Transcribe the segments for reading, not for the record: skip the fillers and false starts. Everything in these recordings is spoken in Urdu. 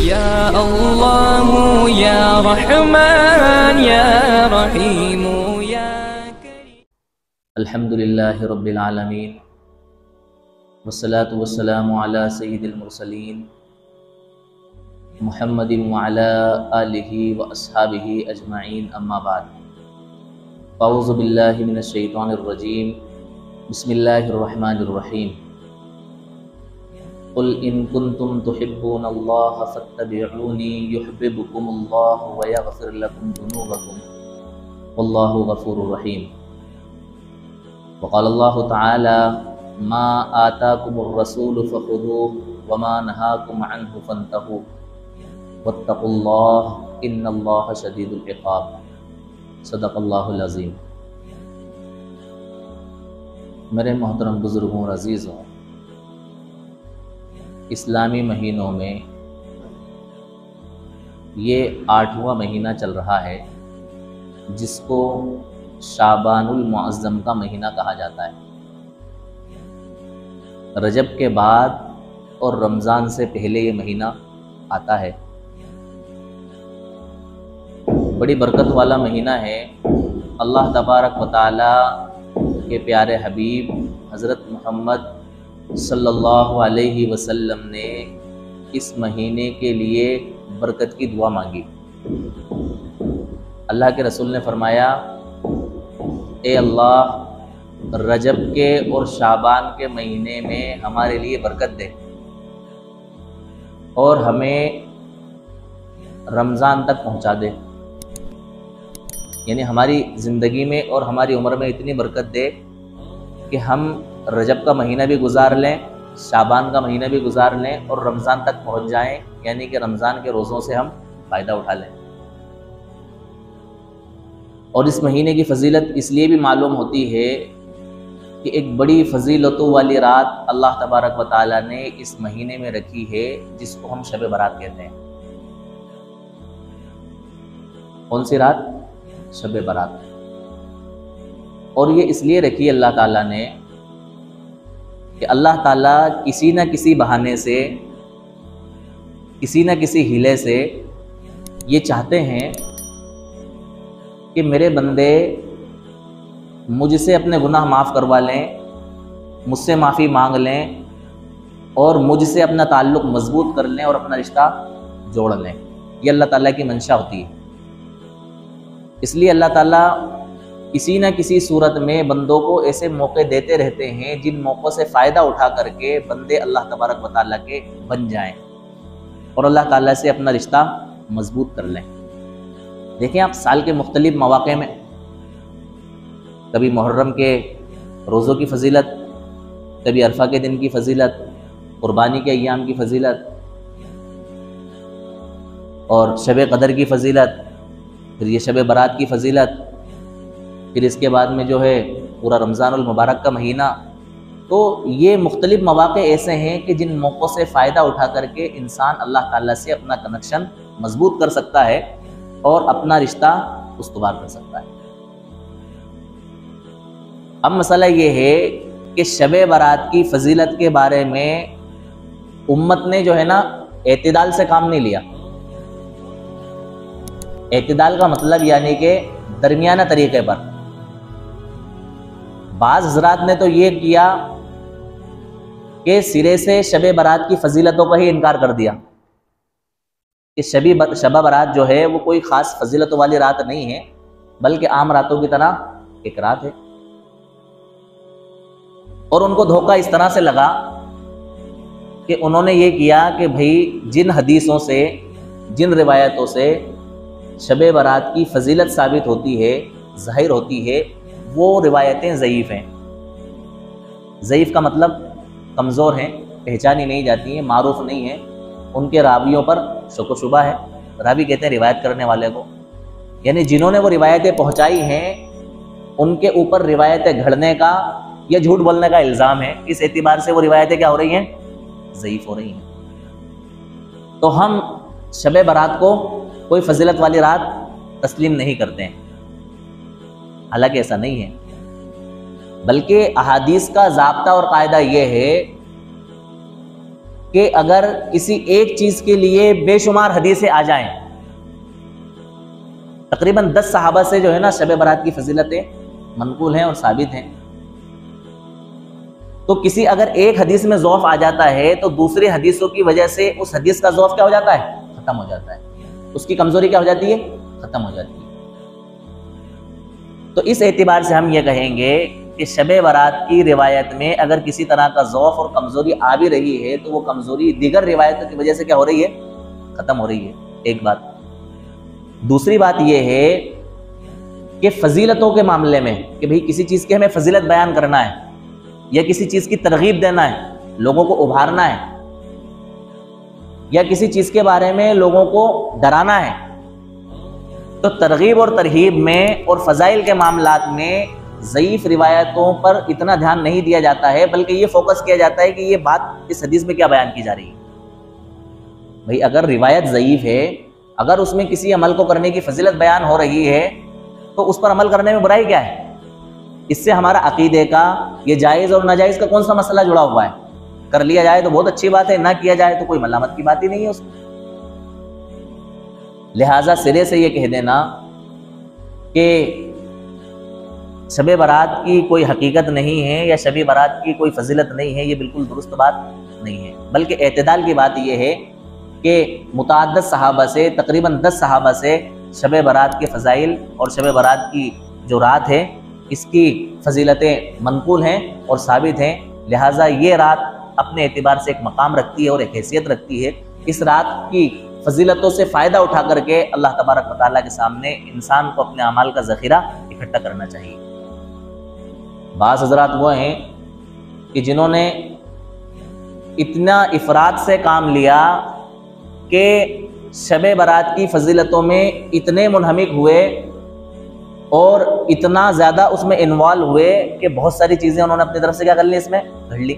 یا اللہ یا رحمان یا رحیم یا کریم۔ الحمدللہ رب العالمین والصلاة والسلام علی سید المرسلین محمد وعلی آلہ واصحابہ اجمعین، اما بعد۔ اعوذ باللہ من الشیطان الرجیم، بسم اللہ الرحمن الرحیم۔ قل ان کنتم تحبون اللہ فاتبعونی یحببکم اللہ ویغفر لکم ذنوبکم واللہ غفور رحیم۔ وقال اللہ تعالی ما آتاکم الرسول فخذوه وما نهاکم عنہ فانتہوا واتقوا اللہ ان اللہ شدید العقاب۔ صدق اللہ العظیم۔ میرے محترم بزرگوں اور عزیزوں، اسلامی مہینوں میں یہ 8واں مہینہ چل رہا ہے جس کو شعبان المعظم کا مہینہ کہا جاتا ہے۔ رجب کے بعد اور رمضان سے پہلے یہ مہینہ آتا ہے۔ بڑی برکت والا مہینہ ہے۔ اللہ تبارک و تعالی کے پیارے حبیب حضرت محمد صلی اللہ علیہ وسلم نے اس مہینے کے لیے برکت کی دعا مانگی۔ اللہ کے رسول نے فرمایا، اے اللہ رجب کے اور شعبان کے مہینے میں ہمارے لیے برکت دے اور ہمیں رمضان تک پہنچا دے، یعنی ہماری زندگی میں اور ہماری عمر میں اتنی برکت دے کہ ہم رجب کا مہینہ بھی گزار لیں، شعبان کا مہینہ بھی گزار لیں اور رمضان تک پہنچ جائیں، یعنی کہ رمضان کے روزوں سے ہم فائدہ اٹھا لیں۔ اور اس مہینے کی فضیلت اس لیے بھی معلوم ہوتی ہے کہ ایک بڑی فضیلتوں والی رات اللہ تبارک و تعالیٰ نے اس مہینے میں رکھی ہے جس کو ہم شب برات کہتے ہیں۔ کون سی رات؟ شب برات۔ اور یہ اس لیے رکھی اللہ تعالیٰ نے کہ اللہ تعالیٰ کسی نہ کسی بہانے سے، کسی نہ کسی ہیلے سے یہ چاہتے ہیں کہ میرے بندے مجھ سے اپنے گناہ معاف کروا لیں، مجھ سے معافی مانگ لیں اور مجھ سے اپنا تعلق مضبوط کر لیں اور اپنا رشتہ جوڑ لیں۔ یہ اللہ تعالیٰ کی منشا ہوتی ہے۔ اس لیے اللہ تعالیٰ کسی نہ کسی صورت میں بندوں کو ایسے موقع دیتے رہتے ہیں جن موقعوں سے فائدہ اٹھا کر کے بندے اللہ تبارک و تعالیٰ کے بن جائیں اور اللہ تعالیٰ سے اپنا رشتہ مضبوط کر لیں۔ دیکھیں آپ سال کے مختلف مواقع میں، کبھی محرم کے روزوں کی فضیلت، کبھی عرفہ کے دن کی فضیلت، قربانی کے ایام کی فضیلت اور شب قدر کی فضیلت، پھر یہ شب برات کی فضیلت، پھر اس کے بعد میں جو ہے پورا رمضان المبارک کا مہینہ۔ تو یہ مختلف مواقع ایسے ہیں کہ جن موقعوں سے فائدہ اٹھا کر کے انسان اللہ تعالیٰ سے اپنا کنیکشن مضبوط کر سکتا ہے اور اپنا رشتہ استوار کر سکتا ہے۔ اب مسئلہ یہ ہے کہ شب برات کی فضیلت کے بارے میں امت نے جو ہے نا اعتدال سے کام نہیں لیا۔ اعتدال کا مطلب یعنی کہ درمیانہ طریقے پر۔ بعض حضرات نے تو یہ کیا کہ سرے سے شب برات کی فضیلتوں کا ہی انکار کر دیا کہ شب برات جو ہے وہ کوئی خاص فضیلتوں والی رات نہیں ہے، بلکہ عام راتوں کی طرح ایک رات ہے۔ اور ان کو دھوکہ اس طرح سے لگا کہ انہوں نے یہ کیا کہ بھئی جن حدیثوں سے، جن روایتوں سے شب برات کی فضیلت ثابت ہوتی ہے، ظاہر ہوتی ہے، وہ روایتیں ضعیف ہیں۔ ضعیف کا مطلب کمزور ہیں، پہچانی نہیں جاتی ہیں، معروف نہیں ہیں، ان کے راویوں پر شک و شبہ ہے۔ راوی کہتے ہیں روایت کرنے والے کو، یعنی جنہوں نے وہ روایتیں پہنچائی ہیں ان کے اوپر روایتیں گھڑنے کا یا جھوٹ بولنے کا الزام ہے۔ اس اعتبار سے وہ روایتیں کیا ہو رہی ہیں؟ ضعیف ہو رہی ہیں۔ تو ہم شب برات کو کوئی فضیلت والی رات تسلیم نہیں کرتے ہیں، حالانکہ ایسا نہیں ہے، بلکہ احادیث کا ضابطہ اور قاعدہ یہ ہے کہ اگر کسی ایک چیز کے لیے بے شمار حدیثیں آ جائیں، تقریباً 10 صحابہ سے جو ہے نا شب برات کی فضیلتیں منقول ہیں اور ثابت ہیں، تو کسی اگر ایک حدیث میں ضعف آ جاتا ہے تو دوسری حدیثوں کی وجہ سے اس حدیث کا ضعف کیا ہو جاتا ہے؟ ختم ہو جاتا ہے، اس کی کمزوری کیا ہو جاتی ہے؟ ختم ہو جاتی ہے۔ تو اس اعتبار سے ہم یہ کہیں گے کہ شب برات کی روایت میں اگر کسی طرح کا ضعف اور کمزوری آ بھی رہی ہے تو وہ کمزوری دیگر روایتوں کی وجہ سے کیا ہو رہی ہے؟ ختم ہو رہی ہے، ایک بات۔ دوسری بات یہ ہے کہ فضیلتوں کے معاملے میں کہ بھئی کسی چیز کی ہمیں فضیلت بیان کرنا ہے یا کسی چیز کی ترغیب دینا ہے، لوگوں کو ابھارنا ہے، یا کسی چیز کے بارے میں لوگوں کو ڈرانا ہے، تو ترغیب اور ترہیب میں اور فضائل کے معاملات میں ضعیف روایتوں پر اتنا دھیان نہیں دیا جاتا ہے، بلکہ یہ فوکس کیا جاتا ہے کہ یہ بات اس حدیث میں کیا بیان کی جا رہی ہے۔ بھئی اگر روایت ضعیف ہے، اگر اس میں کسی عمل کو کرنے کی فضیلت بیان ہو رہی ہے تو اس پر عمل کرنے میں برائی کیا ہے؟ اس سے ہمارا عقیدے کا یہ جائز اور ناجائز کا کون سا مسئلہ جڑا ہوا ہے؟ کر لیا جائے تو بہت اچھی بات ہے، نہ کیا جائے تو کوئی ملامت کی بات ہی نہیں ہے اس میں۔ لہٰذا سرے سے یہ کہہ دینا کہ شب برات کی کوئی حقیقت نہیں ہے یا شب برات کی کوئی فضیلت نہیں ہے، یہ بالکل درست بات نہیں ہے، بلکہ اعتدال کی بات یہ ہے کہ متعدد صحابہ سے، تقریباً 10 صحابہ سے شب برات کے فضائل اور شب برات کی جو رات ہے اس کی فضیلتیں منقول ہیں اور ثابت ہیں، لہٰذا یہ رات اپنے اعتبار سے ایک مقام رکھتی ہے اور ایک حیثیت رکھتی ہے۔ اس رات کی فضیلتوں سے فائدہ اٹھا کر کے اللہ تبارک و تعالیٰ کے سامنے انسان کو اپنے اعمال کا ذخیرہ اکٹھا کرنا چاہیے۔ بعض حضرات وہ ہیں کہ جنہوں نے اتنا افراد سے کام لیا کہ شب برات کی فضیلتوں میں اتنے منہمک ہوئے اور اتنا زیادہ اس میں انوالو ہوئے کہ بہت ساری چیزیں انہوں نے اپنی طرف سے کیا کر لی، اس میں گھڑ لی،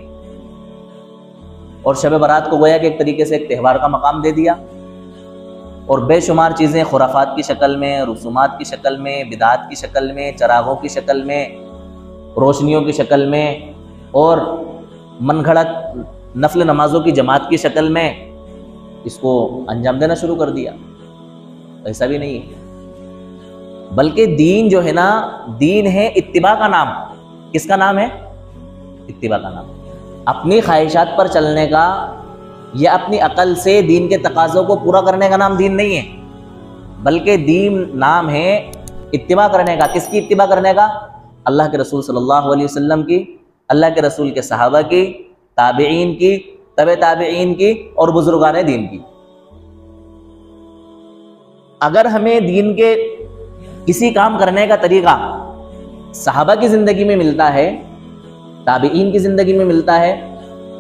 اور شب برات کو گویا کہ ایک طریقے سے ایک تہوار کا مقام دے دیا، اور بے شمار چیزیں خرافات کی شکل میں، رسومات کی شکل میں، بدعات کی شکل میں، چراغوں کی شکل میں، روشنیوں کی شکل میں، اور من گھڑت نفل نمازوں کی جماعت کی شکل میں اس کو انجام دینا شروع کر دیا۔ ایسا بھی نہیں ہے، بلکہ دین جو ہے نا، دین ہے اتباع کا نام۔ کس کا نام ہے؟ اتباع کا نام۔ اپنی خواہشات پر چلنے کا یا اپنی عقل سے دین کے تقاضوں کو پورا کرنے کا نام دین نہیں ہے، بلکہ دین نام ہے اتباع کرنے کا۔ کس کی اتباع کرنے کا؟ اللہ کے رسول صلی اللہ علیہ وسلم کی، اللہ کے رسول کے صحابہ کی، تابعین کی، تبع تابعین کی، اور بزرگان دین کی۔ اگر ہمیں دین کے کسی کام کرنے کا طریقہ صحابہ کی زندگی میں ملتا ہے، تابعین کی زندگی میں ملتا ہے،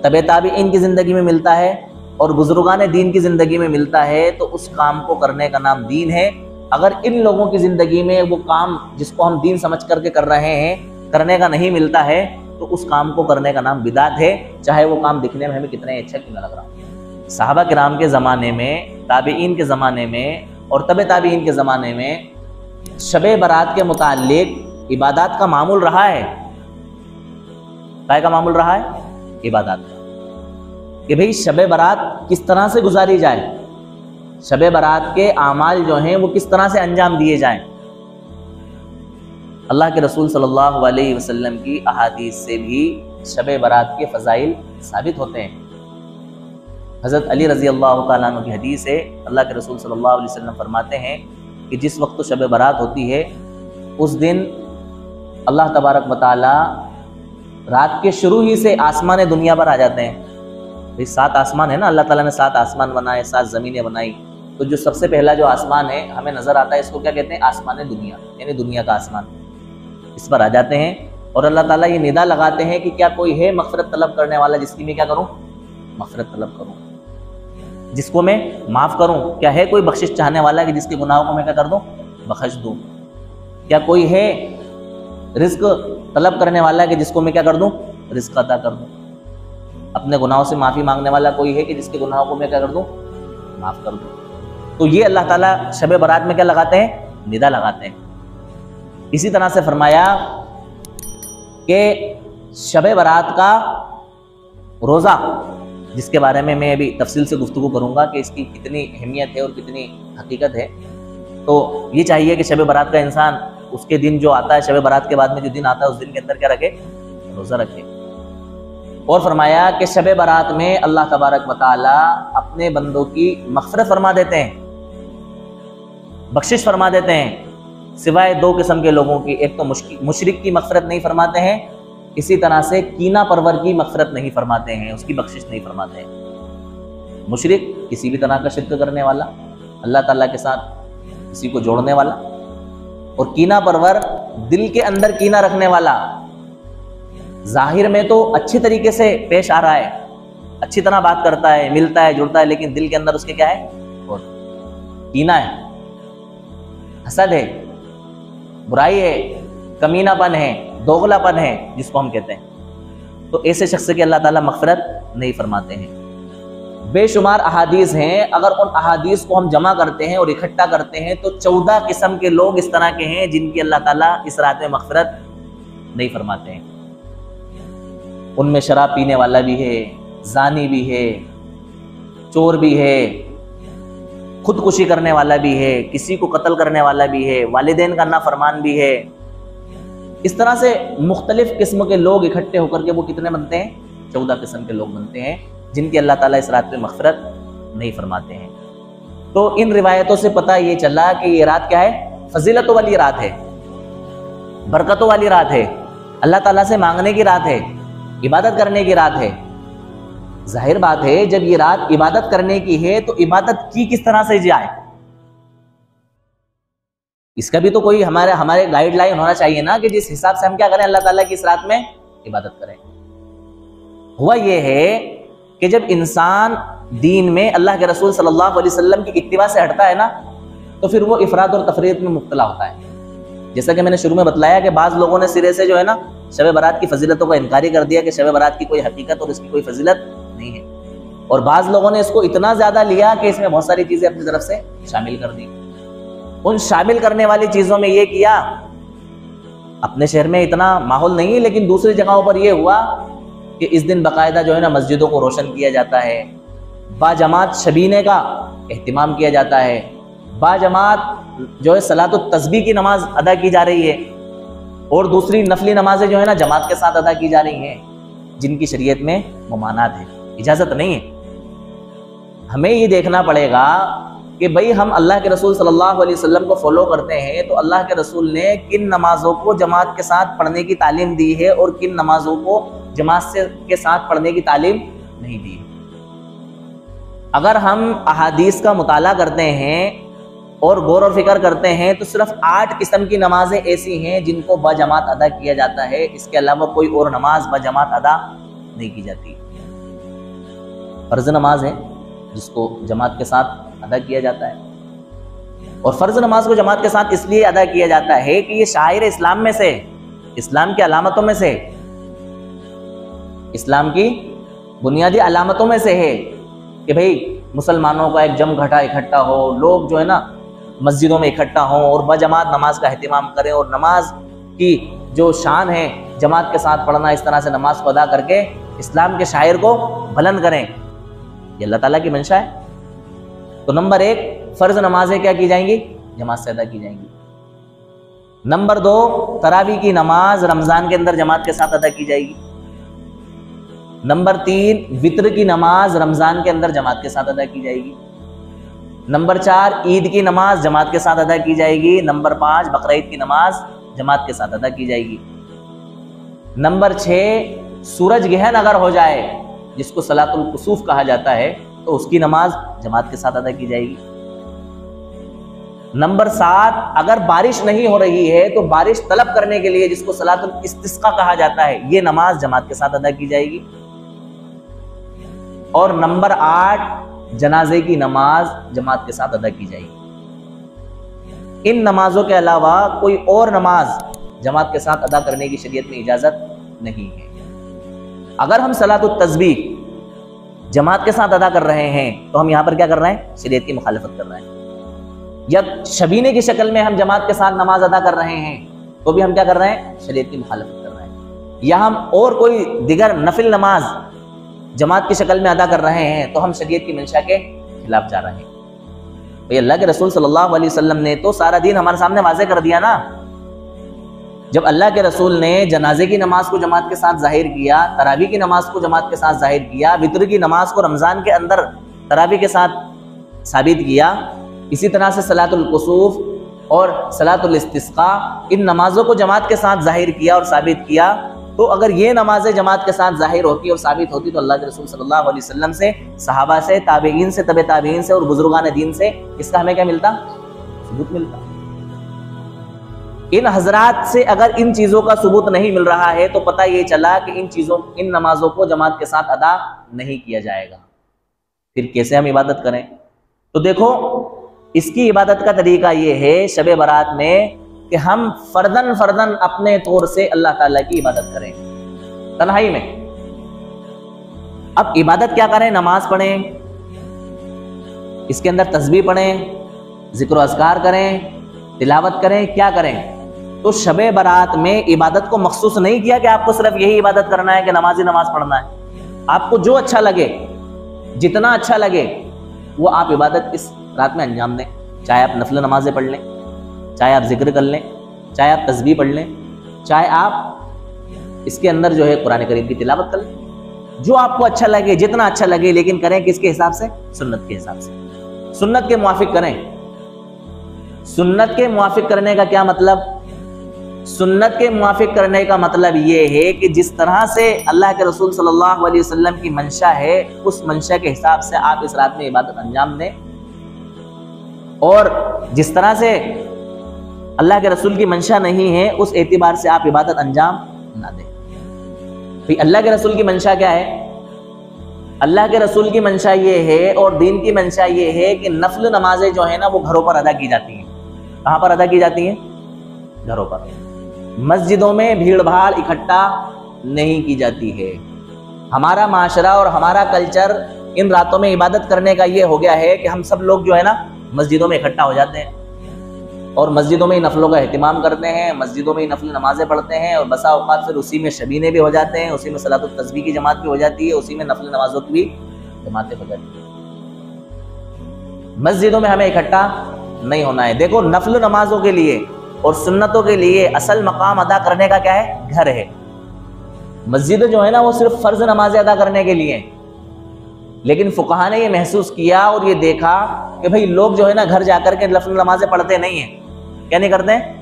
تبع تابعین کی زندگی میں ملتا ہے، اور بزرگان دین کی زندگی میں ملتا ہے، تو اس کام کو کرنے کا نام دین ہے۔ اگر ان لوگوں کی زندگی میں وہ کام جس کو ہم دین سمجھ کر کے کر رہے ہیں کرنے کا نہیں ملتا ہے تو اس کام کو کرنے کا نام بدعت ہے، چاہے وہ کام دکھنے میں ہمیں کتنا اچھا کیوں نہ لگ رہا ہو۔ صحابہ کرام کے زمانے میں، تابعین کے زمانے میں اور تبع تابعین کے زمانے میں شب برات کے متعلق عبادات کا معمول رہا ہے۔ کیا کا معمول رہا ہے؟ عبادات کا، کہ بھئی شب برات کس طرح سے گزاری جائے، شب برات کے اعمال جو ہیں وہ کس طرح سے انجام دیے جائیں۔ اللہ کے رسول صلی اللہ علیہ وسلم کی احادیث سے بھی شب برات کے فضائل ثابت ہوتے ہیں۔ حضرت علی رضی اللہ تعالیٰ عنہ کی حدیث ہے، اللہ کے رسول صلی اللہ علیہ وسلم فرماتے ہیں کہ جس وقت شب برات ہوتی ہے اس دن اللہ تبارک و تعالیٰ رات کے شروع ہی سے آسمان دنیا پر آ جاتے ہیں۔ 7 آسمان ہے نا، اللہ تعالیٰ نے 7 آسمان بنائے، 7 زمینیں بنائی، تو جو سب سے پہلا جو آسمان ہے ہمیں نظر آتا ہے، اس کو کیا کہتے ہیں؟ آسمان دنیا، یعنی دنیا کا آسمان۔ اس پر آ جاتے ہیں اور اللہ تعالیٰ یہ ندا لگاتے ہیں کہ کیا کوئی ہے مغفرت طلب کرنے والا جس کی میں کیا کروں؟ مغفرت طلب کروں، جس کو میں معاف کروں۔ کیا ہے کوئی بخشش چاہنے والا کہ جس کے گناہوں کو میں کیا کر دوں؟ بخش دوں۔ کیا کوئی ہے رزق طلب کرنے والا کہ جس کو میں کیا کر دوں؟ رزق عطا کر دوں۔ اپنے گناہوں سے معافی مانگنے والا کوئی ہے کہ جس کے گناہوں کو میں کیا کر دوں؟ معاف کر دوں۔ تو یہ اللہ تعالیٰ شب برات میں کیا لگاتے ہیں؟ ندا لگاتے ہیں۔ اسی طرح سے فرمایا کہ شب برات کا روزہ جس کے بارے میں میں ابھی تفصیل سے گفتگو کروں گا کہ اس کی کتنی اہمیت ہے اور کتنی حقیقت ہے. تو یہ چاہیے کہ شب برات کا انسان اس کے دن جو آتا ہے، شب برات کے بعد میں جو دن آتا ہے، اس دن کے اندر کیا رکھے؟ روزہ رکھے. اور فرمایا کہ شب برات میں اللہ تبارک و تعالی اپنے بندوں کی مغفرت فرما دیتے ہیں، بخشش فرما دیتے ہیں، سوائے دو قسم کے لوگوں کی. ایک تو مشرک کی مغفرت نہیں فرماتے ہیں، اسی طرح سے کینہ پرور کی مغفرت نہیں فرماتے ہیں، اس کی بخشش نہیں فرماتے ہیں. مشرک کسی بھی طرح کا شرک کرنے والا، اللہ تعالیٰ کے ساتھ کسی کو جوڑنے والا، اور کینہ پرور دل کے اندر کینہ رکھنے والا. ظاہر میں تو اچھی طریقے سے پیش آ رہا ہے، اچھی طرح بات کرتا ہے، ملتا ہے، جڑتا ہے، لیکن دل کے اندر اس کے کیا ہے؟ اور کینہ ہے، حسد ہے، برائی ہے، کمینہ پن ہے، دوغلا پن ہے جس کو ہم کہتے ہیں. تو ایسے شخص کی اللہ تعالیٰ مغفرت نہیں فرماتے ہیں. بے شمار احادیث ہیں، اگر ان احادیث کو ہم جمع کرتے ہیں اور اکٹھا کرتے ہیں تو 14 قسم کے لوگ اس طرح کے ہیں جن کی اللہ تعالیٰ اس رات میں مغفرت نہیں فرماتے ہیں. ان میں شراب پینے والا بھی ہے، زانی بھی ہے، چور بھی ہے، خودکشی کرنے والا بھی ہے، کسی کو قتل کرنے والا بھی ہے، والدین کا نافرمان بھی ہے. اس طرح سے مختلف قسم کے لوگ اکٹھے ہو کر کے وہ کتنے بنتے ہیں؟ 14 قسم کے لوگ بنتے ہیں جن کی اللہ تعالیٰ اس رات میں مغفرت نہیں فرماتے ہیں. تو ان روایتوں سے پتہ یہ چلا کہ یہ رات کیا ہے؟ فضیلتوں والی رات ہے، برکتوں والی رات ہے، اللہ تعالیٰ سے مانگنے کی رات ہے، عبادت کرنے کی رات ہے. ظاہر بات ہے جب یہ رات عبادت کرنے کی ہے تو عبادت کی کس طرح سے جائے، اس کا بھی تو کوئی ہمارے گائیڈ لائن ہونا چاہیے نا، کہ جس حساب سے ہم کیا کریں، اللہ تعالیٰ کی اس رات میں عبادت کریں. ہوا یہ ہے کہ جب انسان دین میں اللہ کے رسول صلی اللہ علیہ وسلم کی اتباع سے ہٹتا ہے نا، تو پھر وہ افراط اور تفریط میں مبتلا ہوتا ہے. جیسا کہ میں نے شروع میں بتلایا کہ بعض لوگوں نے سرے سے جو ہے نا شب برات کی فضیلتوں کا انکاری کر دیا کہ شب برات کی کوئی حقیقت اور اس کی کوئی فضیلت نہیں ہے، اور بعض لوگوں نے اس کو اتنا زیادہ لیا کہ اس میں بہت ساری چیزیں اپنی طرف سے شامل کر دی. ان شامل کرنے والی چیزوں میں یہ کیا، اپنے شہر میں اتنا ماحول نہیں ہے لیکن دوسری جگہوں پر یہ ہوا کہ اس دن باقاعدہ جو ہے نا مسجدوں کو روشن کیا جاتا ہے، با جماعت شبینے کا اہتمام کیا جاتا ہے، با جماعت جو ہے صلاۃ التسبیح کی نماز ادا کی جا رہی ہے، اور دوسری نفلی نمازیں جو ہے نا جماعت کے ساتھ ادا کی جا رہی ہیں، جن کی شریعت میں ممانعت ہے، اجازت نہیں ہے. ہمیں یہ دیکھنا پڑے گا کہ بھئی ہم اللہ کے رسول صلی اللہ علیہ وسلم کو فالو کرتے ہیں تو اللہ کے رسول نے کن نمازوں کو جماعت کے ساتھ پڑھنے کی تعلیم دی ہے اور کن نمازوں کو جماعت کے ساتھ پڑھنے کی تعلیم نہیں دی. اگر ہم احادیث کا مطالعہ کرتے ہیں اور غور و فکر کرتے ہیں تو صرف 8 قسم کی نمازیں ایسی ہیں جن کو بجماعت ادا کیا جاتا ہے، اس کے علاوہ کوئی اور نماز بجماعت ادا نہیں کی جاتی. فرض نماز ہے جس کو جماعت کے ساتھ ادا کیا جاتا ہے، اور فرض نماز کو جماعت کے ساتھ اس لیے ادا کیا جاتا ہے کہ یہ شاعر اسلام میں سے، اسلام کی علامتوں میں سے، اسلام کی بنیادی علامتوں میں سے ہے کہ بھئی مسلمانوں کا ایک جم گھٹا اکٹھا ہو، لوگ جو ہے نا مسجدوں میں اکٹھا ہوں اور بجماعت نماز کا اہتمام کریں، اور نماز کی جو شان ہے جماعت کے ساتھ پڑھنا، اس طرح سے نماز کو ادا کر کے اسلام کے شاعر کو بلند کریں. یہ اللہ تعالیٰ کی منشا ہے. تو نمبر 1 فرض نمازیں کیا کی جائیں گی؟ جماعت سے ادا کی جائیں گی. نمبر 2 تراویح کی نماز رمضان کے اندر جماعت کے ساتھ ادا کی جائے گی. نمبر 3 وطر کی نماز رمضان کے اندر جماعت کے ساتھ ادا کی جائے گی. نمبر 4 عید کی نماز جماعت کے ساتھ ادا کی جائے گی. نمبر 5 بقرعید کی نماز جماعت کے ساتھ ادا کی جائے گی. نمبر 6 سورج گہن اگر ہو جائے جس کو صلاۃ الکسوف کہا جاتا ہے تو اس کی نماز جماعت کے ساتھ ادا کی جائے گی. نمبر 7 اگر بارش نہیں ہو رہی ہے تو بارش طلب کرنے کے لیے جس کو صلاۃ الاستسقاء کہا جاتا ہے، یہ نماز جماعت کے ساتھ ادا کی جائے گی. اور نمبر 8 جنازے کی نماز جماعت کے ساتھ ادا کی جائے گی. ان نمازوں کے علاوہ کوئی اور نماز جماعت کے ساتھ ادا کرنے کی شریعت میں اجازت نہیں ہے. اگر ہم صلاۃ التسبیح جماعت کے ساتھ ادا کر رہے ہیں تو ہم یہاں پر کیا کر رہے ہیں؟ شریعت کی مخالفت کر رہے ہیں. یا شبینے کی شکل میں ہم جماعت کے ساتھ نماز ادا کر رہے ہیں تو بھی ہم کیا کر رہے ہیں؟ شریعت کی مخالفت کر رہے ہیں. یا ہم اور کوئی دیگر نفل نماز جماعت کی شکل میں ادا کر رہے ہیں تو ہم شریعت کی منشا کے خلاف جا رہے ہیں۔ بھئی اللہ کے رسول صلی اللہ علیہ وسلم نے تو سارا دین ہمارے سامنے واضح کر دیا نا۔ جب اللہ کے رسول نے جنازے کی نماز کو جماعت کے ساتھ ظاہر کیا، تراویح کی نماز کو جماعت کے ساتھ ظاہر کیا، وتر کی نماز کو رمضان کے اندر تراویح کے ساتھ ثابت کیا، اسی طرح سے صلاۃ الکسوف اور صلاۃ الاستسقاء ان نمازوں کو جماعت کے ساتھ ظاہر کیا اور ثابت کیا، تو اگر یہ نمازیں جماعت کے ساتھ ظاہر ہوتی اور ثابت ہوتی تو اللہ کے رسول صلی اللہ علیہ وسلم سے، صحابہ سے، تابعین سے، تبع تابعین سے اور بزرگان دین سے اس کا ہمیں کیا ملتا؟ ثبوت ملتا۔ ان حضرات سے اگر ان چیزوں کا ثبوت نہیں مل رہا ہے تو پتہ یہ چلا کہ ان نمازوں کو جماعت کے ساتھ ادا نہیں کیا جائے گا، پھر کیسے ہم عبادت کریں؟ تو دیکھو اس کی عبادت کا طریقہ یہ ہے شب برات میں کہ ہم فردن فردن اپنے طور سے اللہ تعالیٰ کی عبادت کریں تنہائی میں۔ اب عبادت کیا کریں؟ نماز پڑھیں، اس کے اندر تسبیح پڑھیں، ذکر و اذکار کریں، تلاوت کریں، کیا کریں؟ تو شب برات میں عبادت کو مخصوص نہیں کیا کہ آپ کو صرف یہی عبادت کرنا ہے کہ نماز پڑھنا ہے۔ آپ کو جو اچھا لگے، جتنا اچھا لگے وہ آپ عبادت اس رات میں انجام دیں، چاہے آپ نفل نمازیں پڑھ لیں، چاہے آپ ذکر کر لیں، چاہے آپ تسبیح پڑھ لیں، چاہے آپ اس کے اندر جو ہے قرآن کریم کی تلاوت کر لیں، جو آپ کو اچھا لگے، جتنا اچھا لگے، لیکن کریں کس کے حساب سے؟ سنت کے حساب سے، سنت کے موافق کریں۔ سنت کے موافق کرنے کا کیا مطلب؟ سنت کے موافق کرنے کا مطلب یہ ہے کہ جس طرح سے اللہ کے رسول صلی اللہ علیہ وسلم کی منشا ہے اس منشا کے حساب سے آپ اس رات میں عبادت انجام دیں، اور جس طرح سے اللہ کے رسول کی منشا نہیں ہے اس اعتبار سے آپ عبادت انجام نہ دیں۔ پھر اللہ کے رسول کی منشا کیا ہے؟ اللہ کے رسول کی منشا یہ ہے اور دین کی منشا یہ ہے کہ نفل نمازیں جو ہیں نا وہ گھروں پر ادا کی جاتی ہیں۔ کہاں پر ادا کی جاتی ہیں؟ گھروں پر۔ مسجدوں میں بھیڑ بھاڑ اکٹھا نہیں کی جاتی ہے۔ ہمارا معاشرہ اور ہمارا کلچر ان راتوں میں عبادت کرنے کا یہ ہو گیا ہے کہ ہم سب لوگ جو ہے نا مسجدوں میں اکٹھا ہو جاتے ہیں اور مسجدوں میں ہی نفلوں کا اہتمام کرتے ہیں، مسجدوں میں ہی نفل نمازیں پڑھتے ہیں، اور بسا اوقات پھر اسی میں شبینے بھی ہو جاتے ہیں، اسی میں صلاۃ التسبیح کی جماعت بھی ہو جاتی ہے، اسی میں نفل نمازوں کی بھی جماعتیں ہو جاتی ہیں۔ مسجدوں میں ہمیں اکٹھا نہیں ہونا ہے۔ دیکھو نفل نمازوں کے لیے اور سنتوں کے لیے اصل مقام ادا کرنے کا کیا ہے؟ گھر ہے۔ مسجد جو ہے نا وہ صرف فرض نمازیں ادا کرنے کے لیے، لیکن فقہا نے یہ محسوس کیا اور یہ دیکھا کہ بھئی لوگ جو ہے نا گھر جا کر کے نفل نمازیں پڑھتے نہیں ہیں۔ کیا نہیں کرتے ہیں؟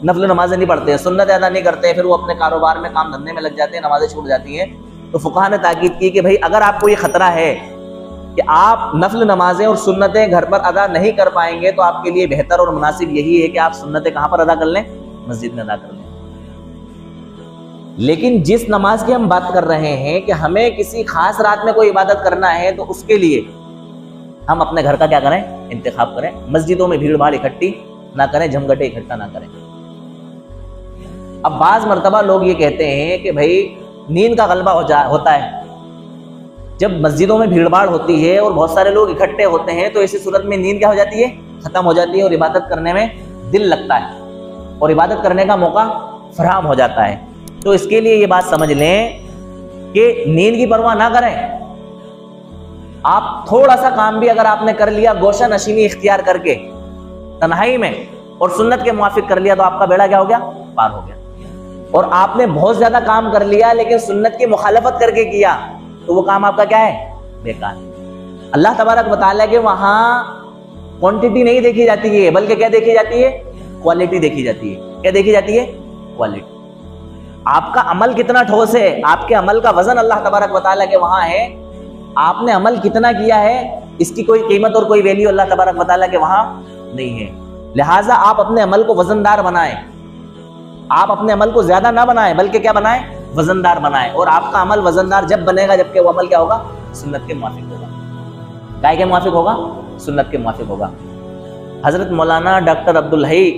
نفل نمازیں نہیں پڑھتے ہیں، سنت ادا نہیں کرتے ہیں، پھر وہ اپنے کاروبار میں کام دھندے میں لگ جاتے ہیں، نمازیں چھوٹ جاتی ہیں۔ تو فقہا نے تاکید کی کہ بھئی اگر آپ کو یہ خطرہ ہے کہ آپ نفل نمازیں اور سنتیں گھر پر ادا نہیں کر پائیں گے تو آپ کے لیے بہتر اور مناسب یہی ہے کہ آپ سنتیں کہاں پر ادا کر لیں؟ مسجد میں ادا کر لیں۔ لیکن جس نماز کی ہم بات کر رہے ہیں کہ ہمیں کسی خاص رات میں کوئی عبادت کرنا ہے تو اس کے لیے ہم اپنے گھر کا کیا کریں؟ انتخاب کریں۔ مسجدوں میں بھیڑ بھاڑ اکٹھی نہ کریں، جھمگٹے اکٹھا نہ کریں۔ اب بعض مرتبہ لوگ یہ کہتے ہیں کہ بھئی نیند کا غلبہ ہوتا ہے، جب مسجدوں میں بھیڑ بھاڑ ہوتی ہے اور بہت سارے لوگ اکٹھے ہوتے ہیں تو ایسی صورت میں نیند کیا ہو جاتی ہے؟ ختم ہو جاتی ہے، اور عبادت کرنے میں دل لگتا ہے اور عبادت کرنے کا موقع فراہم ہو جاتا ہے۔ تو اس کے لیے یہ بات سمجھ لیں کہ نیند کی پرواہ نہ کریں۔ آپ تھوڑا سا کام بھی اگر آپ نے کر لیا گوشہ نشینی اختیار کر کے تنہائی میں اور سنت کے موافق کر لیا تو آپ کا بیڑا کیا ہو گیا؟ پار ہو گیا۔ اور آپ نے بہت زیادہ کام کر لیا لیکن سنت کی مخالفت کر کے کیا تو وہ کام آپ کا کیا ہے؟ بیکار۔ اللہ تبارک و تعالیٰ کے وہاں کوانٹٹی نہیں دیکھی جاتی ہے بلکہ کیا دیکھی جاتی ہے؟ کوالٹی دیکھی جاتی ہے۔ کیا دیکھی جاتی ہے؟ کوالٹی۔ آپ کا عمل کتنا ٹھوس ہے، آپ کے عمل کا وزن اللہ تبارک و تعالیٰ کے وہاں ہے، آپ نے عمل کتنا کیا ہے اس کی کوئی قیمت اور کوئی ویلیو اللہ تبارک و تعالیٰ کے وہاں نہیں ہے۔ لہٰذا آپ اپنے عمل کو وزندار بنائیں، آپ اپنے عمل کو زیادہ نہ بنائیں بلکہ کیا بنائیں؟ وزندار بنائیں۔ اور آپ کا عمل وزندار جب بنے گا جبکہ وہ عمل کیا ہوگا؟ سنت کے موافق ہوگا۔ کائے کے موافق ہوگا؟ سنت کے موافق ہوگا۔ حضرت مولانا ڈاکٹر عبدالحی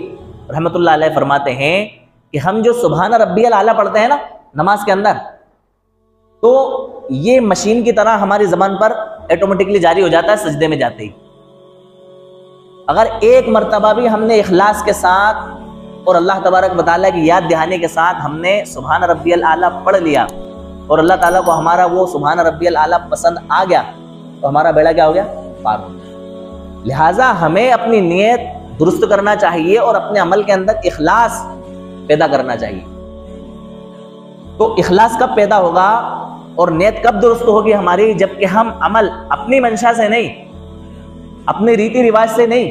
رحمۃ اللہ علیہ فرماتے ہیں کہ ہم جو سبحان ربی الاعلیٰ پڑھتے ہیں نا نماز کے اندر، تو یہ مشین کی طرح ہماری زبان پر ایٹومیٹکلی جاری ہو جاتا ہے سجدے میں جاتے ہی۔ اگر ایک مرتبہ بھی ہم نے اخلاص کے ساتھ اور اللہ تبارک و تعالیٰ کی یاد دہانی کے ساتھ ہم نے سبحان ربی الاعلیٰ پڑھ لیا اور اللہ تعالیٰ کو ہمارا وہ سبحان ربی الاعلیٰ پسند آ گیا تو ہمارا بیڑا کیا ہو گیا؟ پار ہو گیا۔ لہٰذا ہمیں اپنی نیت درست کرنا چاہیے اور اپنے عمل کے اندر اخلاص پیدا کرنا چاہیے۔ تو اخلاص کب پیدا ہوگا اور نیت کب درست ہوگی ہماری؟ جبکہ ہم عمل اپنی منشا سے نہیں، اپنے ریتی رواج سے نہیں،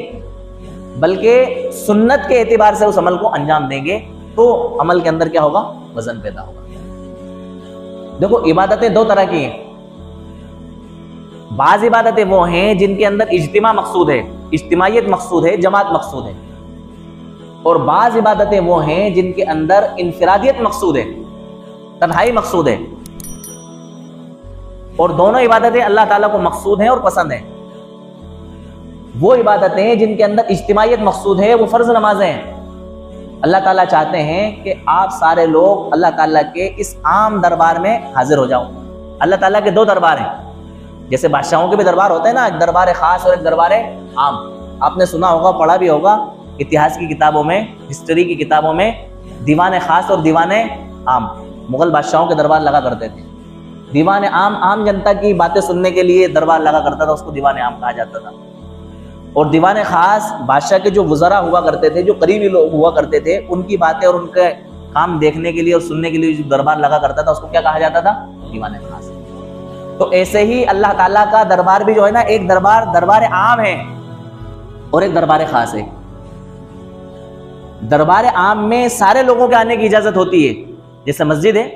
بلکہ سنت کے اعتبار سے اس عمل کو انجام دیں گے تو عمل کے اندر کیا ہوگا؟ وزن پیدا ہوگا۔ دیکھو عبادتیں دو طرح کی ہیں، بعض عبادتیں وہ ہیں جن کے اندر اجتماع مقصود ہے، اجتماعیت مقصود ہے، جماعت مقصود ہے، اور بعض عبادتیں وہ ہیں جن کے اندر انفرادیت مقصود ہے، تنہائی مقصود ہے، اور دونوں عبادتیں اللہ تعالیٰ کو مقصود ہیں اور پسند ہیں۔ وہ عبادتیں جن کے اندر اجتماعیت مقصود ہے وہ فرض نمازیں ہیں۔ اللہ تعالیٰ چاہتے ہیں کہ آپ سارے لوگ اللہ تعالیٰ کے اس عام دربار میں حاضر ہو جاؤ۔ اللہ تعالیٰ کے دو دربار ہیں، جیسے بادشاہوں کے بھی دربار ہوتے ہیں نا، ایک دربار خاص اور ایک دربار عام۔ آپ نے سنا ہوگا، پڑھا بھی ہوگا اتہاس کی کتابوں میں، ہسٹری کی کتابوں میں، دیوان خاص اور دیوان عام مغل بادشاہوں کے دربار لگا کرتے تھے۔ دیوان عام جنتا کی باتیں سننے کے لیے دربار لگا کرتا تھا، اس کو دیوان عام کہا جاتا تھا، اور دیوان خاص بادشاہ کے جو وزراء ہوا کرتے تھے، جو قریبی لوگ ہوا کرتے تھے، ان کی باتیں اور ان کے کام دیکھنے کے لیے اور سننے کے لیے جو دربار لگا کرتا تھا اس کو کیا کہا جاتا تھا؟ دیوان خاص۔ تو ایسے ہی اللہ تعالیٰ کا دربار بھی جو ہے نا، ایک دربار عام ہے اور ایک دربار خاص ہے۔ دربار عام میں سارے لوگوں کے آنے کی اجازت ہوتی ہے، جیسے مسجد ہے،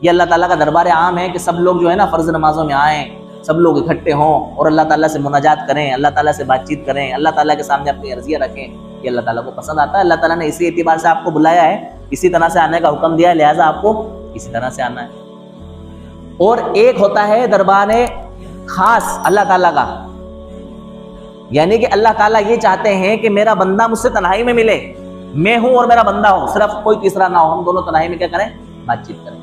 یہ اللہ تعالیٰ کا دربار عام ہے کہ سب لوگ جو ہے نا فرض نمازوں میں آئیں، سب لوگ اکٹھے ہوں اور اللہ تعالیٰ سے مناجات کریں، اللہ تعالیٰ سے بات چیت کریں، اللہ تعالیٰ کے سامنے اپنی عرضیاں رکھیں۔ یہ اللہ تعالیٰ کو پسند آتا ہے، اللہ تعالیٰ نے اسی اعتبار سے آپ کو بلایا ہے، اسی طرح سے آنے کا حکم دیا ہے، لہٰذا آپ کو اسی طرح سے آنا ہے۔ اور ایک ہوتا ہے دربار خاص اللہ تعالیٰ کا، یعنی کہ اللہ تعالیٰ یہ چاہتے ہیں کہ میرا بندہ مجھ سے تنہائی میں ملے، میں ہوں اور میرا بندہ ہو، صرف کوئی تیسرا نہ ہو، ہم دونوں تنہائی میں کیا کریں؟ بات چیت کریں۔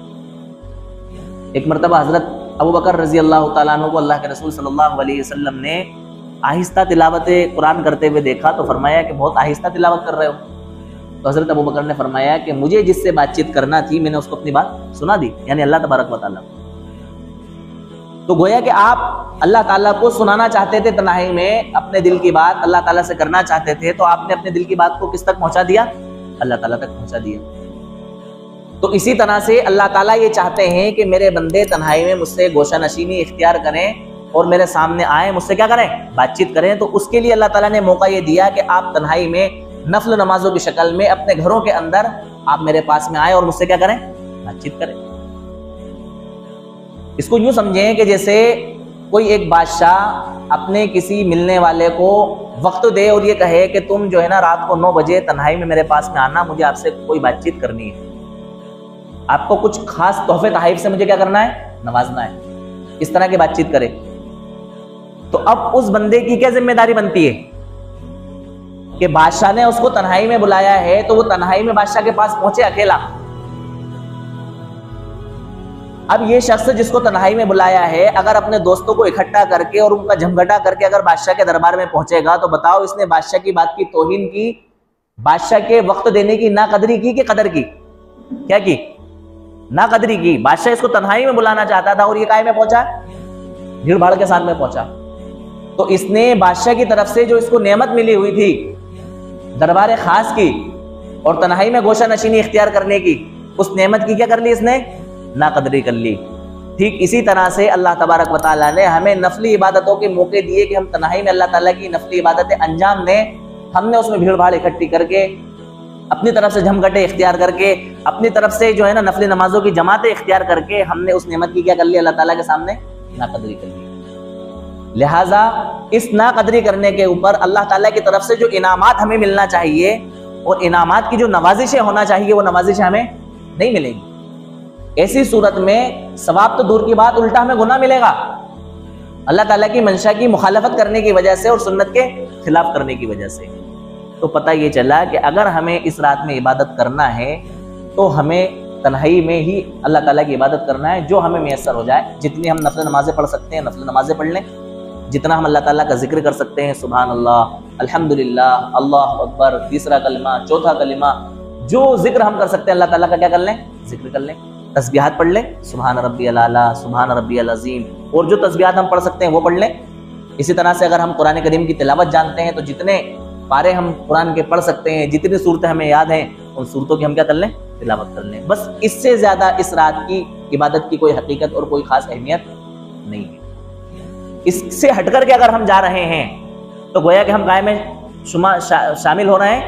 ایک مرتبہ حضرت ابو بکر رضی اللہ تعالیٰ عنہ کو اللہ کے رسول صلی اللہ علیہ وسلم نے آہستہ تلاوت قرآن کرتے ہوئے دیکھا تو فرمایا کہ بہت آہستہ تلاوت کر رہے ہو۔ تو حضرت ابو بکر نے فرمایا کہ مجھے جس سے بات چیت کرنا تھی میں نے اس کو اپنی بات سنا دی، یعنی اللہ تبارک و تعالیٰ۔ تو گویا کہ آپ اللہ تعالیٰ کو سنانا چاہتے تھے تنہائی میں، اپنے دل کی بات اللہ تعالیٰ سے کرنا چاہتے تھے، تو آپ نے اپنے دل کی بات کو کس تک پہنچا دیا؟ اللہ تعالیٰ تک پہنچا دیا۔ تو اسی طرح سے اللہ تعالیٰ یہ چاہتے ہیں کہ میرے بندے تنہائی میں مجھ سے گوشہ نشینی اختیار کریں اور میرے سامنے آئیں، مجھ سے کیا کریں؟ بات چیت کریں۔ تو اس کے لیے اللہ تعالیٰ نے موقع یہ دیا کہ آپ تنہائی میں نفل نمازوں کی شکل میں اپنے گھروں کے اندر آپ میرے پاس میں آئیں اور مجھ سے کیا کریں؟ بات چیت کریں۔ اس کو یوں سمجھیں کہ جیسے کوئی ایک بادشاہ اپنے کسی ملنے والے کو وقت دے اور یہ کہے کہ تم جو ہے نا رات کو 9 بجے تنہائی میں میرے پاس میں آنا، مجھے آپ سے کوئی بات چیت کرنی ہے، آپ کو کچھ خاص تحفے تحائف سے مجھے کیا کرنا ہے؟ نوازنا ہے۔ اس طرح کی بات چیت کرے تو اب اس بندے کی کیا ذمہ داری بنتی ہے کہ بادشاہ نے اس کو تنہائی میں بلایا ہے تو وہ تنہائی میں بادشاہ کے پاس پہنچے اکیلا۔ اب یہ شخص جس کو تنہائی میں بلایا ہے اگر اپنے دوستوں کو اکٹھا کر کے اور ان کا جھمگٹا کر کے اگر بادشاہ کے دربار میں پہنچے گا تو بتاؤ اس نے بادشاہ کی بات کی توہین کی، بادشاہ کے وقت دینے کی ناقدری کی کہ قدر کی؟ کیا کی؟ ناقدری کی۔ بادشاہ اس کو تنہائی میں بلانا چاہتا تھا اور یہ کائے میں پہنچا؟ بھیڑ بھاڑ کے ساتھ میں پہنچا۔ تو اس نے بادشاہ کی طرف سے جو اس کو نعمت ملی ہوئی تھی دربار خاص کی اور تنہائی میں گوشہ نشینی اختیار کرنے کی، اس نعمت کی کیا کر لی؟ اس نے ناقدری کر لی۔ ٹھیک اسی طرح سے اللہ تبارک و تعالیٰ نے ہمیں نفلی عبادتوں کے موقع دیے کہ ہم تنہائی میں اللہ تعالیٰ کی نفلی عبادتیں انجام دیں۔ ہم نے اس میں بھیڑ بھاڑ اکٹھی کر کے، اپنی طرف سے جھمگٹے اختیار کر کے، اپنی طرف سے جو ہے نا نفلی نمازوں کی جماعتیں اختیار کر کے ہم نے اس نعمت کی کیا کر لی؟ اللہ تعالیٰ کے سامنے ناقدری کر لی۔ لہٰذا اس ناقدری کرنے کے اوپر اللہ تعالیٰ کی طرف سے جو انعامات ہمیں ملنا چاہیے اور انعامات کی جو نوازشیں ہونا چاہیے وہ نوازشیں ہمیں نہیں ملیں گی۔ ایسی صورت میں ثواب تو دور کی بات، الٹا ہمیں گناہ ملے گا اللہ تعالیٰ کی منشا کی مخالفت کرنے کی وجہ سے اور سنت کے خلاف کرنے کی وجہ سے۔ تو پتہ یہ چلا کہ اگر ہمیں اس رات میں عبادت کرنا ہے تو ہمیں تنہائی میں ہی اللہ تعالیٰ کی عبادت کرنا ہے، جو ہمیں میسر ہو جائے۔ جتنی ہم نفل نمازیں پڑھ سکتے ہیں نفل نمازیں پڑھ لیں، جتنا ہم اللہ تعالیٰ کا ذکر کر سکتے ہیں، سبحان اللہ، الحمدللہ، اللہ اکبر، تیسرا کلمہ، چوتھا کلمہ، جو ذکر ہم کر سکتے ہیں اللہ تعالیٰ کا کیا کر لیں؟ ذکر کر لیں۔ تسبیحات پڑھ لیں، سبحان ربی الاعلیٰ، سبحان ربی العظیم، اور جو تسبیحات ہم پڑھ سکتے ہیں وہ پڑھ لیں۔ اسی طرح سے اگر ہم قرآن کریم کی تلاوت جانتے ہیں تو جتنے پارے ہم قرآن کے پڑھ سکتے ہیں، جتنی صورتیں ہمیں یاد ہیں ان صورتوں کی ہم کیا کر لیں؟ تلاوت کر لیں۔ بس اس سے زیادہ اس رات کی عبادت کی کوئی حقیقت اور کوئی خاص اہمیت نہیں ہے۔ اس سے ہٹ کر کے اگر ہم جا رہے ہیں تو گویا کہ ہم گائے میں شامل ہو رہے ہیں،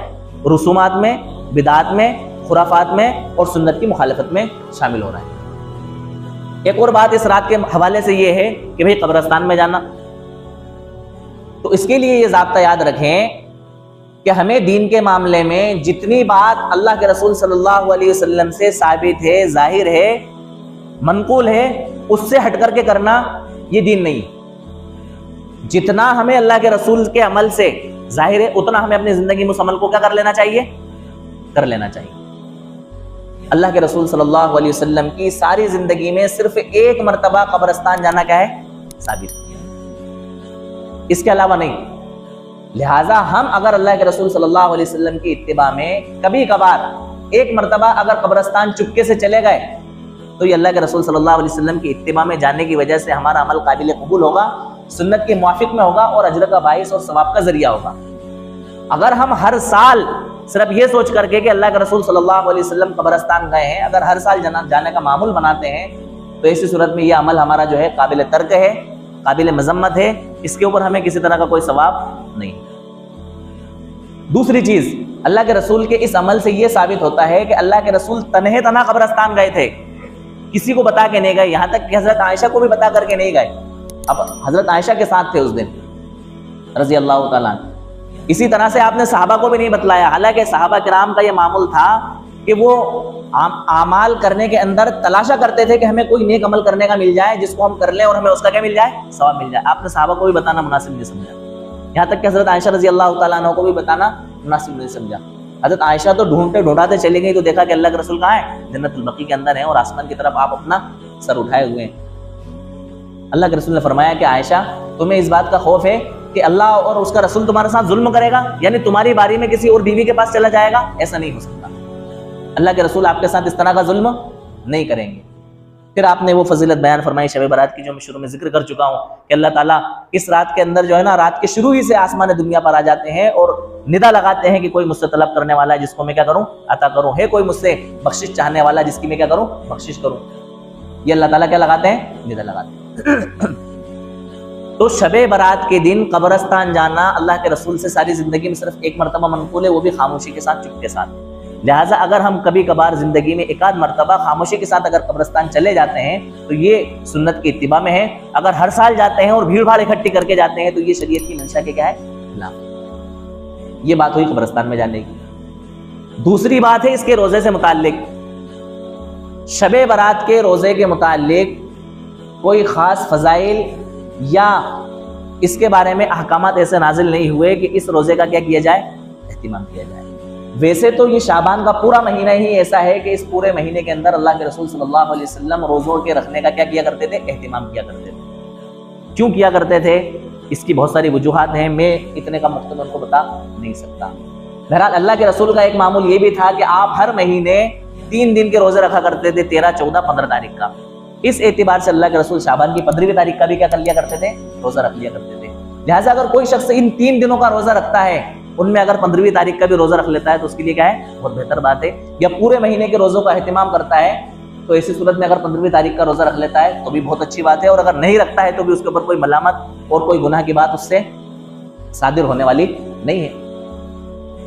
رسومات میں، بدعات میں، خرافات میں اور سنت کی مخالفت میں شامل ہو رہے ہیں۔ ایک اور بات اس رات کے حوالے سے یہ ہے کہ بھئی قبرستان میں جانا، تو اس کے لیے یہ ضابطہ یاد رکھیں کہ ہمیں دین کے معاملے میں جتنی بات اللہ کے رسول صلی اللہ علیہ وسلم سے ثابت ہے، ظاہر ہے، منقول ہے، اس سے ہٹ کر کے کرنا یہ دین نہیں۔ جتنا ہمیں اللہ کے رسول کے عمل سے ظاہر ہے اتنا ہمیں اپنی زندگی میں اس عمل کو کیا کر لینا چاہیے؟ کر لینا چاہیے۔ اللہ کے رسول صلی اللہ علیہ وسلم کی ساری زندگی میں صرف ایک مرتبہ قبرستان جانا کیا ہے؟ ثابت، اس کے علاوہ نہیں۔ لہٰذا ہم اگر اللہ کے رسول صلی اللہ علیہ وسلم کی اتباع میں کبھی کبھار ایک مرتبہ اگر قبرستان چپکے سے چلے گئے تو یہ اللہ کے رسول صلی اللہ علیہ وسلم کی اتباع میں جانے کی وجہ سے ہمارا عمل قابل قبول ہوگا، سنت کے موافق میں ہوگا اور اجر کا باعث اور ثواب کا ذریعہ ہوگا۔ اگر ہم ہر سال صرف یہ سوچ کر کے کہ اللہ کے رسول صلی اللہ علیہ وسلم قبرستان گئے ہیں، اگر ہر سال جانے کا معمول بناتے ہیں تو ایسی صورت میں یہ عمل ہمارا جو ہے قابل ترک ہے، قابل مذمت ہے، اس کے اوپر ہمیں کسی طرح کا کوئی ثواب نہیں۔ دوسری چیز، اللہ کے رسول کے اس عمل سے یہ ثابت ہوتا ہے کہ اللہ کے رسول تنہے تنہا قبرستان گئے تھے، کسی کو بتا کے نہیں گئے، یہاں تک کہ حضرت عائشہ کو بھی بتا کر کے نہیں گئے۔ اب حضرت عائشہ کے ساتھ تھے اس دن رضی اللہ تعالیٰ عنہ۔ اسی طرح سے آپ نے صحابہ کو بھی نہیں بتلایا، حالانکہ صحابہ کرام کا یہ معمول تھا کہ وہ اعمال کرنے کے اندر تلاشا کرتے تھے کہ ہمیں کوئی نیک عمل کرنے کا مل جائے جس کو ہم کر لیں اور ہمیں اس کا کیا مل جائے؟ ثواب مل جائے۔ آپ نے صحابہ کو بھی بتانا مناسب نہیں سمجھا، یہاں تک کہ حضرت عائشہ رضی اللہ تعالیٰ عنہ کو بھی بتانا مناسب نہیں سمجھا۔ حضرت عائشہ تو ڈھونڈاتے چلی گئی تو دیکھا کہ اللہ کے رسول کہاں ہے؟ جنت البقیع کے اندر ہیں اور آسمان کی طرف آپ اپنا سر اٹھائے ہوئے ہیں۔ اللہ کے رسول نے فرمایا کہ عائشہ تمہیں اس بات کا خوف ہے کہ اللہ اور اس کا رسول تمہارے ساتھ ظلم کرے گا، یعنی تمہاری باری میں کسی اور بیوی کے پاس چلا جائے گا؟ ایسا نہیں ہو سکتا، اللہ کے رسول آپ کے ساتھ اس طرح کا ظلم نہیں کریں گے۔ پھر آپ نے وہ فضیلت بیان فرمائی شب برات کی جو میں شروع میں ذکر کر چکا ہوں کہ اللہ تعالیٰ اس رات کے اندر جو ہے نا، رات کے شروع ہی سے آسمان دنیا پر آ جاتے ہیں اور ندا لگاتے ہیں کہ کوئی مجھ سے طلب کرنے والا ہے جس کو میں کیا کروں؟ عطا کروں، ہے کوئی مجھ سے بخشش چاہنے والا جس کی میں کیا کروں؟ بخشش کروں۔ یہ اللہ تعالیٰ کیا لگاتے ہیں؟ ندا لگاتے ہیں۔ تو شب برات کے دن قبرستان جانا اللہ کے رسول سے ساری زندگی میں صرف ایک مرتبہ منقول ہے، وہ بھی خاموشی کے ساتھ، چپ کے ساتھ۔ لہٰذا اگر ہم کبھی کبھار زندگی میں ایک آدھ مرتبہ خاموشی کے ساتھ اگر قبرستان چلے جاتے ہیں تو یہ سنت کی اتباع میں ہے۔ اگر ہر سال جاتے ہیں اور بھیڑ بھاڑ اکٹھی کر کے جاتے ہیں تو یہ شریعت کی منشا کے کیا ہے؟ خلاف۔ یہ بات ہوئی قبرستان میں جانے کی۔ دوسری بات ہے اس کے روزے سے متعلق۔ شب برات کے روزے کے متعلق کوئی خاص فضائل یا اس کے بارے میں احکامات ایسے نازل نہیں ہوئے کہ اس روزے کا کیا کیا جائے؟ اہتمام کیا جائے۔ ویسے تو یہ شعبان کا پورا مہینہ ہی ایسا ہے کہ اس پورے مہینے کے اندر اللہ کے رسول صلی اللہ علیہ وسلم روزوں کے رکھنے کا کیا کیا کرتے تھے؟ اہتمام کیا کرتے تھے۔ کیوں کیا کرتے تھے؟ اس کی بہت ساری وجوہات ہیں، میں اتنے کا مختصر کو بتا نہیں سکتا۔ بہرحال اللہ کے رسول کا ایک معمول یہ بھی تھا کہ آپ ہر مہینے 3 دن کے روزے رکھا کرتے تھے، 13، 14، 15 تاریخ کا۔ اس اعتبار سے اللہ کے رسول شعبان کی 15ویں تاریخ کا بھی کیا کر لیا کرتے تھے؟ روزہ رکھ لیا کرتے تھے۔ لہٰذا اگر کوئی شخص ان 3 دنوں کا روزہ رکھتا ہے، ان میں اگر 15ویں تاریخ کا بھی روزہ رکھ لیتا ہے تو اس کے لیے کیا ہے؟ بہت بہتر بات ہے۔ یا پورے مہینے کے روزوں کا اہتمام کرتا ہے تو ایسی صورت میں اگر 15ویں تاریخ کا روزہ رکھ لیتا ہے تو بھی بہت اچھی بات ہے، اور اگر نہیں رکھتا ہے تو بھی اس کے اوپر کوئی ملامت اور کوئی گناہ کی بات اس سے صادر ہونے والی نہیں ہے۔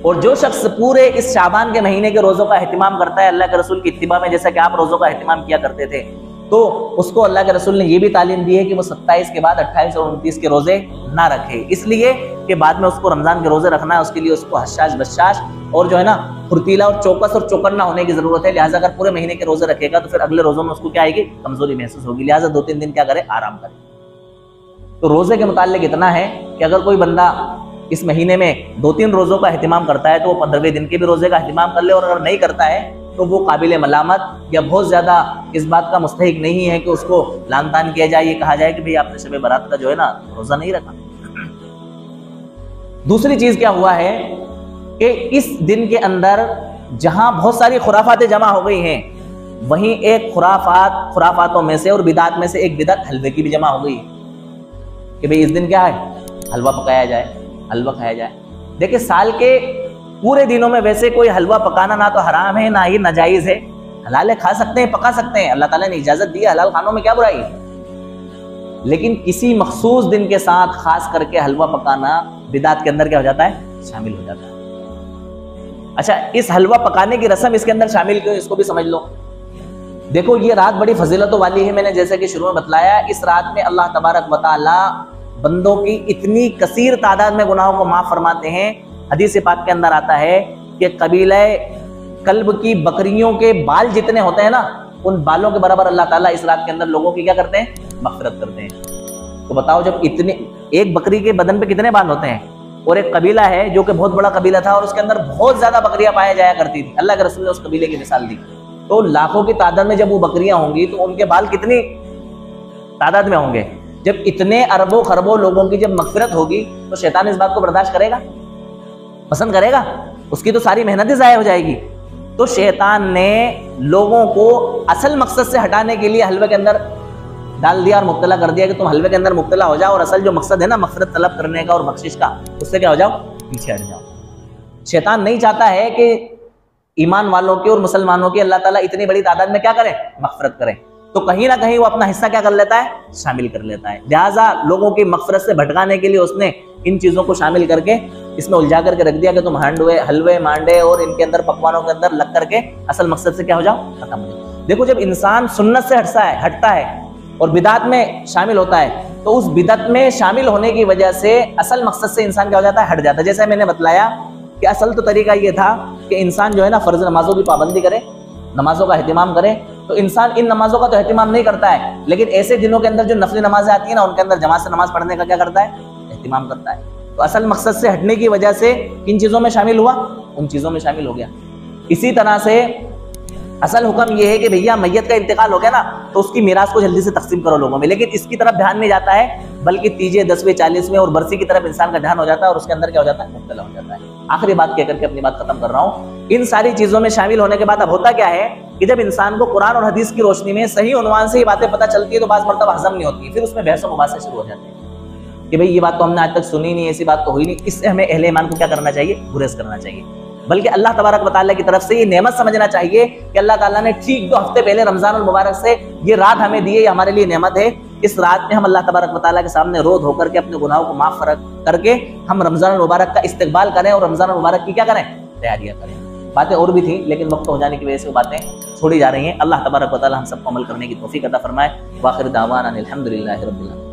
اور جو شخص پورے اس شعبان کے مہینے کے روزوں کا اہتمام کرتا ہے اللہ کے رسول کی اتباع میں، جیسا کہ آپ روزوں کا اہتمام کیا کرتے تھے، تو اس کو اللہ کے رسول نے یہ بھی تعلیم دی ہے کہ وہ 27 کے بعد 28 اور 29 کے روزے نہ رکھے، اس لیے کہ بعد میں اس کو رمضان کے روزے رکھنا ہے، اس کے لیے اس کو حشاش بشاش اور جو ہے نا پھرتیلا اور چوکس اور چوکنا ہونے کی ضرورت ہے۔ لہٰذا اگر پورے مہینے کے روزے رکھے گا تو پھر اگلے روزوں میں اس کو کیا آئے گی؟ کمزوری محسوس ہوگی۔ لہٰذا 2-3 دن کیا کرے؟ آرام کرے۔ تو روزے کے متعلق اتنا ہے کہ اگر کوئی بندہ اس مہینے میں 2-3 روزوں کا اہتمام کرتا ہے تو وہ 15ویں دن کے بھی روزے کا اہتمام کر لے، اور اگر نہیں کرتا ہے تو وہ قابل ملامت یا بہت زیادہ اس بات کا مستحق نہیں ہے کہ اس کو لان تان کیا جائے، یہ کہا جائے کہ بھئی آپ نے شب برات کا جو ہے نا روزہ نہیں رکھا۔ دوسری چیز کیا ہوا ہے کہ اس دن کے اندر جہاں بہت ساری خرافاتیں جمع ہو گئی ہیں، وہیں ایک خرافاتوں میں سے اور بدعت میں سے ایک بدعت حلوے کی بھی جمع ہو گئی کہ بھئی اس دن کیا ہے، حلوہ پکایا جائے، حلوہ کھایا جائے۔ دیکھیں سال کے پورے دنوں میں ویسے کوئی حلوہ پکانا نہ تو حرام ہے نہ ہی ناجائز ہے، حلال ہے، کھا سکتے ہیں، پکا سکتے ہیں، اللہ تعالیٰ نے اجازت دی ہے، حلال کھانوں میں کیا برائی ہے۔ لیکن کسی مخصوص دن کے ساتھ خاص کر کے حلوہ پکانا بدعت کے اندر کیا ہو جاتا ہے، شامل ہو جاتا ہے۔ اچھا اس حلوہ پکانے کی رسم اس کے اندر شامل کیوں، اس کو بھی سمجھ لو۔ دیکھو یہ رات بڑی فضیلتوں والی ہے، میں نے جیسے کہ شروع میں بتلایا، اس رات میں اللہ تبارک و تعالی بندوں کی اتنی کثیر تعداد میں گناہوں کو معاف فرماتے ہیں۔ حدیث پاک کے اندر آتا ہے کہ قبیلہ کلب کی بکریوں کے بال جتنے ہوتے ہیں نا، ان بالوں کے برابر اللہ تعالیٰ اس رات کے اندر لوگوں کی کیا کرتے ہیں، مغفرت کرتے ہیں۔ تو بتاؤ جب اتنے، ایک بکری کے بدن پہ کتنے بال ہوتے ہیں، اور ایک قبیلہ ہے جو کہ بہت بڑا قبیلہ تھا اور اس کے اندر بہت زیادہ بکریاں پایا جایا کرتی تھی، اللہ کے رسول نے اس قبیلے کی مثال دی، تو لاکھوں کی تعداد میں جب وہ بکریاں ہوں گی تو ان کے بال کتنی تعداد میں ہوں گے۔ جب اتنے اربوں خربوں لوگوں کی جب مغفرت ہوگی تو شیطان اس بات کو برداشت کرے گا، پسند کرے گا؟ اس کی تو ساری محنتیں ضائع ہو جائے گی۔ تو شیطان نے لوگوں کو اصل مقصد سے ہٹانے کے لیے حلوے کے اندر ڈال دیا اور مبتلا کر دیا کہ تم حلوے کے اندر مبتلا ہو جاؤ، اور اصل جو مقصد ہے نا مغفرت طلب کرنے کا اور بخشش کا، اس سے کیا ہو جاؤ، پیچھے ہٹ جاؤ۔ شیطان نہیں چاہتا ہے کہ ایمان والوں کے اور مسلمانوں کی اللہ تعالیٰ اتنی بڑی تعداد میں کیا کرے، مغفرت کرے، تو کہیں نہ کہیں وہ اپنا حصہ کیا کر لیتا ہے، شامل کر لیتا ہے۔ لہٰذا لوگوں کی مغفرت سے بھٹکانے کے لیے اس نے ان چیزوں کو شامل کر کے اس میں الجھا کر کے رکھ دیا کہ تم حلوے مانڈے اور ان کے اندر پکوانوں کے اندر لگ کر کے اصل مقصد سے کیا ہو جاؤ، ختم ہو جاؤ۔ دیکھو جب انسان سنت سے ہٹتا ہے اور بدعت میں شامل ہوتا ہے تو اس بدعت میں شامل ہونے کی وجہ سے اصل مقصد سے انسان کیا ہو جاتا ہے، ہٹ جاتا ہے۔ جیسے میں نے بتلایا کہ اصل تو طریقہ یہ تھا کہ انسان جو ہے نا فرض نمازوں کی پابندی کرے، نمازوں کا اہتمام کرے، تو انسان ان نمازوں کا تو اہتمام نہیں کرتا ہے، لیکن ایسے دنوں کے اندر جو نفلی نمازیں آتی ہیں نا ان کے اندر جماعت سے نماز پڑھنے کا کیا کرتا ہے، اہتمام کرتا ہے۔ تو اصل مقصد سے ہٹنے کی وجہ سے کن چیزوں میں شامل ہوا، ان چیزوں میں شامل ہو گیا۔ اسی طرح سے اصل حکم یہ ہے کہ بھیا میت کا انتقال ہو گیا نا تو اس کی میراث کو جلدی سے تقسیم کرو لوگوں میں، لیکن اس کی طرف دھیان نہیں جاتا ہے، بلکہ تیجے 10ویں 40ویں اور برسی کی طرف انسان کا دھیان ہو جاتا ہے اور اس کے اندر کیا ہو جاتا ہے، مبتلا ہو جاتا ہے۔ آخری بات کہہ کر کے اپنی بات ختم کر رہا ہوں۔ ان ساری چیزوں میں شامل ہونے کے بعد اب ہوتا کیا ہے کہ جب انسان کو قرآن اور حدیث کی روشنی میں صحیح عنوان سے یہ باتیں پتہ چلتی ہے تو بعض مرتبہ ہضم نہیں ہوتی، پھر اس میں بحث و مباحثے شروع ہو جاتے ہیں کہ بھئی یہ بات تو ہم نے آج تک سنی نہیں، ایسی بات تو ہوئی نہیں۔ اس سے ہمیں اہل ایمان کو کیا کرنا چاہیے، گریز کرنا چاہیے، بلکہ اللہ تبارک و تعالیٰ کی طرف سے یہ نعمت سمجھنا چاہیے کہ اللہ تعالیٰ نے ٹھیک 2 ہفتے پہلے رمضان المبارک سے یہ رات ہمیں دی ہے، یہ ہمارے لیے نعمت ہے۔ اس رات میں ہم اللہ تبارک و تعالیٰ کے سامنے روز ہو کر کے اپنے گناہوں کو معاف کر کے ہم رمضان المبارک کا استقبال کریں اور رمضان المبارک کی کیا کریں، تیاریاں کریں۔ باتیں اور بھی تھیں لیکن وقت ہو جانے کی وجہ سے وہ باتیں چھوڑی جا رہی ہیں۔ اللہ تبارک و تعالیٰ ہم سب کو عمل کرنے کی توفیق عطا فرمائے۔ وآخر دعوانا الحمدللہ رب العالمین۔